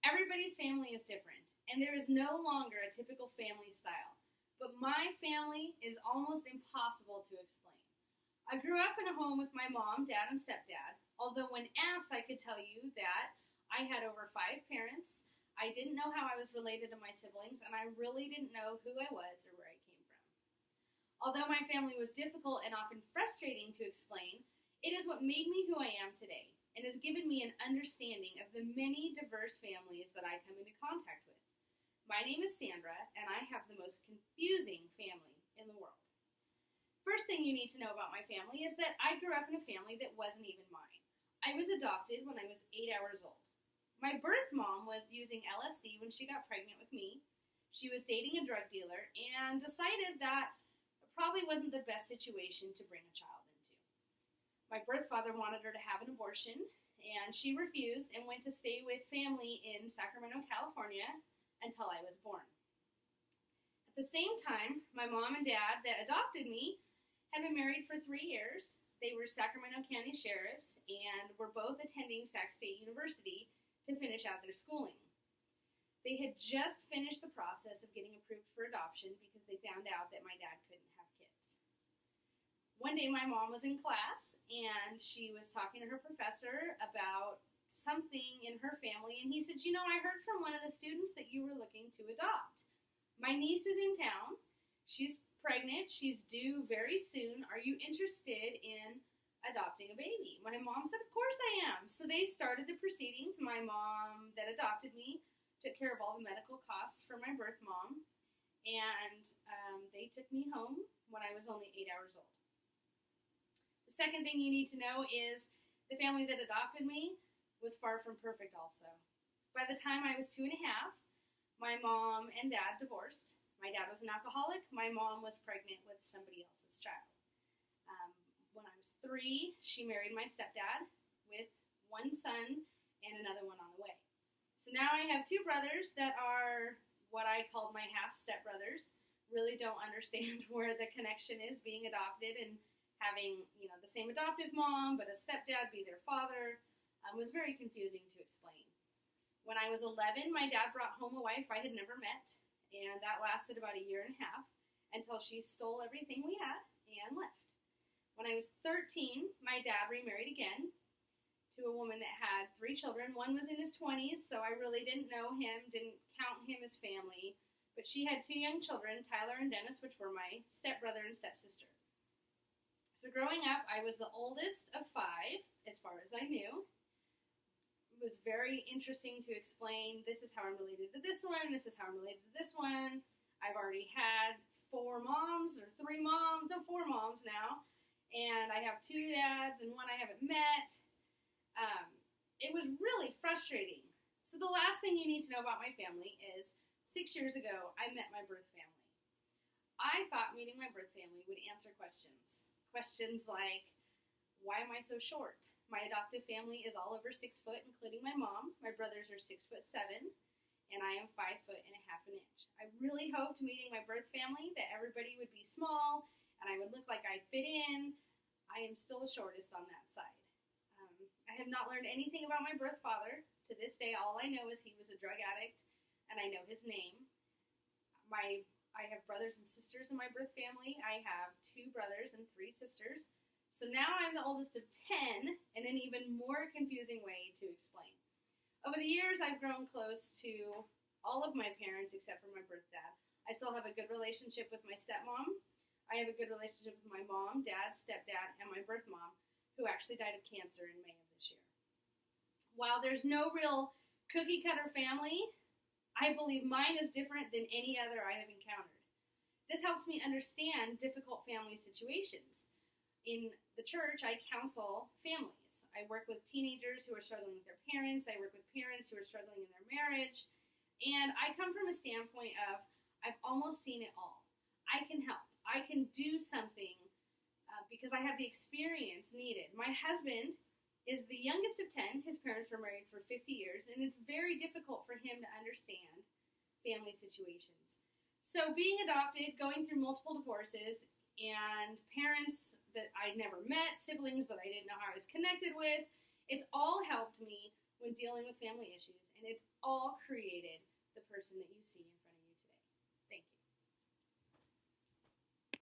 Everybody's family is different, and there is no longer a typical family style. But my family is almost impossible to explain. I grew up in a home with my mom, dad, and stepdad, although when asked, I could tell you that I had over 5 parents. I didn't know how I was related to my siblings, and I really didn't know who I was or where I came from. Although my family was difficult and often frustrating to explain, it is what made me who I am today and has given me an understanding of the many diverse families that I come into contact with. My name is Sandra, and I have the most confusing family in the world. First thing you need to know about my family is that I grew up in a family that wasn't even mine. I was adopted when I was 8 hours old. My birth mom was using LSD when she got pregnant with me. She was dating a drug dealer and decided that it probably wasn't the best situation to bring a child into. My birth father wanted her to have an abortion, and she refused and went to stay with family in Sacramento, California, until I was born. At the same time, my mom and dad that adopted me had been married for 3 years. They were Sacramento County sheriffs and were both attending Sac State University to finish out their schooling. They had just finished the process of getting approved for adoption because they found out that my dad couldn't have kids. One day my mom was in class and she was talking to her professor about something in her family, and he said, I heard from one of the students that you were looking to adopt. My niece is in town. She's pregnant. She's due very soon. Are you interested in adopting a baby? My mom said, of course I am. So they started the proceedings. My mom that adopted me took care of all the medical costs for my birth mom, and they took me home when I was only 8 hours old. The second thing you need to know is the family that adopted me was far from perfect also. By the time I was 2 and a half, my mom and dad divorced. My dad was an alcoholic. My mom was pregnant with somebody else's child. When I was 3, she married my stepdad with 1 son and another one on the way. So now I have 2 brothers that are what I called my half-step brothers. Really don't understand where the connection is being adopted and having, the same adoptive mom, but a stepdad be their father. Was very confusing to explain. When I was 11, my dad brought home a wife I had never met, and that lasted about 1.5 years until she stole everything we had and left. When I was 13, my dad remarried again to a woman that had 3 children. One was in his 20s, so I really didn't know him, didn't count him as family, but she had 2 young children, Tyler and Dennis, which were my stepbrother and stepsister. So growing up, I was the oldest of 5, as far as I knew. It was very interesting to explain, this is how I'm related to this one, this is how I'm related to this one. I've already had 4 moms, or 3 moms, no 4 moms now, and I have 2 dads and one I haven't met. It was really frustrating. So the last thing you need to know about my family is 6 years ago, I met my birth family. I thought meeting my birth family would answer questions. Questions like, why am I so short? My adoptive family is all over 6 foot, including my mom. My brothers are 6'7", and I am 5'1.5". I really hoped meeting my birth family that everybody would be small and I would look like I fit in. I am still the shortest on that side. I have not learned anything about my birth father. To this day, all I know is he was a drug addict, and I know his name. I have brothers and sisters in my birth family. I have 2 brothers and 3 sisters. So now I'm the oldest of 10 in an even more confusing way to explain. Over the years, I've grown close to all of my parents except for my birth dad. I still have a good relationship with my stepmom. I have a good relationship with my mom, dad, stepdad, and my birth mom, who actually died of cancer in May of this year. While there's no real cookie-cutter family, I believe mine is different than any other I have encountered. This helps me understand difficult family situations. In the church, I counsel families. I work with teenagers who are struggling with their parents. I work with parents who are struggling in their marriage. And I come from a standpoint of, I've almost seen it all. I can help. I can do something because I have the experience needed. My husband is the youngest of 10. His parents were married for 50 years, and it's very difficult for him to understand family situations. So being adopted, going through multiple divorces, and parents that I never met, siblings that I didn't know how I was connected with, it's all helped me when dealing with family issues, and it's all created the person that you see in front of you today. Thank you.